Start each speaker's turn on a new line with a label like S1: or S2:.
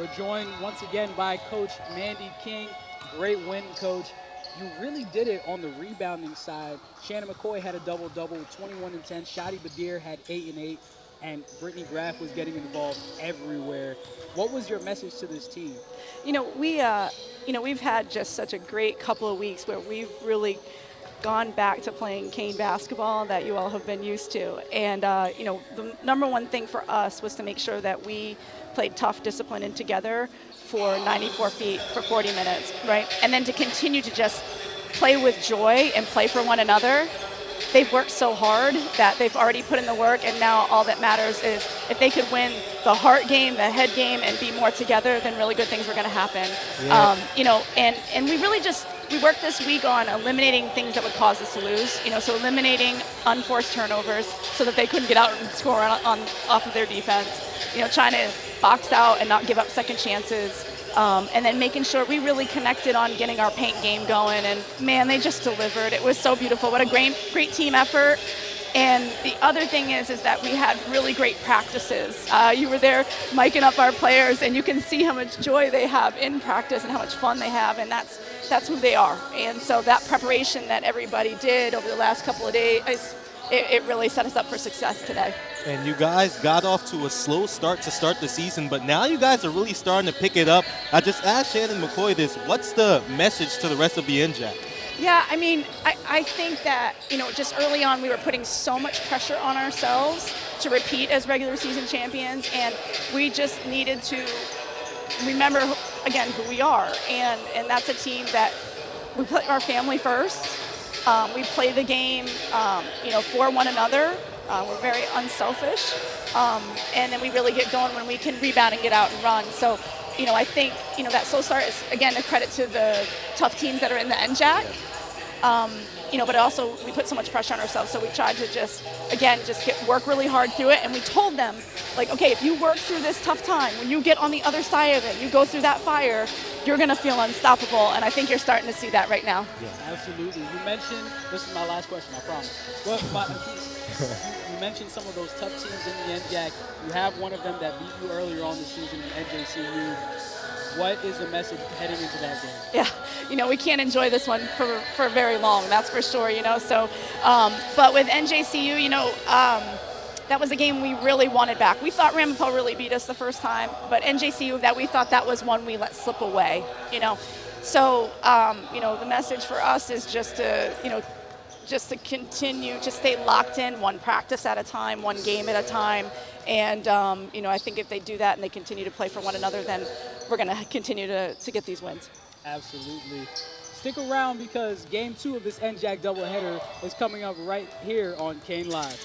S1: We're joined once again by Coach Mandy King. Great win, Coach. You really did it on the rebounding side. Shannon McCoy had a double-double, 21 and 10. Shadi Badir had 8 and 8, and Brittany Graff was getting involved everywhere. What was your message to this team?
S2: We've had just such a great couple of weeks where we've really gone back to playing Kean basketball that you all have been used to. And, the number one thing for us was to make sure that we played tough, disciplined, and together for 94 feet for 40 minutes, right? And then to continue to just play with joy and play for one another. They've worked so hard that they've already put in the work, and now all that matters is if they could win the heart game, the head game, and be more together, then really good things were going to happen.
S3: Yeah.
S2: And we really we worked this week on eliminating things that would cause us to lose. So eliminating unforced turnovers so that they couldn't get out and score off of their defense. Trying to box out and not give up second chances. And then making sure we really connected on getting our paint game going. And, man, they just delivered. It was so beautiful. What a great team effort. And the other thing is that we had really great practices. You were there miking up our players, and you can see how much joy they have in practice and how much fun they have, and that's who they are. And so that preparation that everybody did over the last couple of days, it really set us up for success today.
S3: And you guys got off to a slow start to start the season, but now you guys are really starting to pick it up. I just asked Shannon McCoy this. What's the message to the rest of the NJAC?
S2: Yeah, I think that, just early on we were putting so much pressure on ourselves to repeat as regular season champions, and we just needed to remember, again, who we are. And that's a team that we put our family first. We play the game, for one another. We're very unselfish. And then we really get going when we can rebound and get out and run. So, I think, that slow start is, again, a credit to the tough teams that are in the NJAC. But also we put so much pressure on ourselves, so we tried to just work really hard through it. And we told them, okay, if you work through this tough time, when you get on the other side of it, you go through that fire, you're going to feel unstoppable. And I think you're starting to see that right now.
S1: Yeah, absolutely. You mentioned, this is my last question, I promise. You mentioned some of those tough teams in the NJAC. You have one of them that beat you earlier on the season in NJCU. What is the message heading into that game?
S2: Yeah, we can't enjoy this one for very long, that's for sure, So, but with NJCU, that was a game we really wanted back. We thought Ramapo really beat us the first time, but NJCU, we thought that was one we let slip away, So, the message for us is just to continue, just stay locked in, one practice at a time, one game at a time. And, I think if they do that and they continue to play for one another, then we're going to continue to get these wins.
S1: Absolutely. Stick around because Game 2 of this NJAC doubleheader is coming up right here on Kean Live.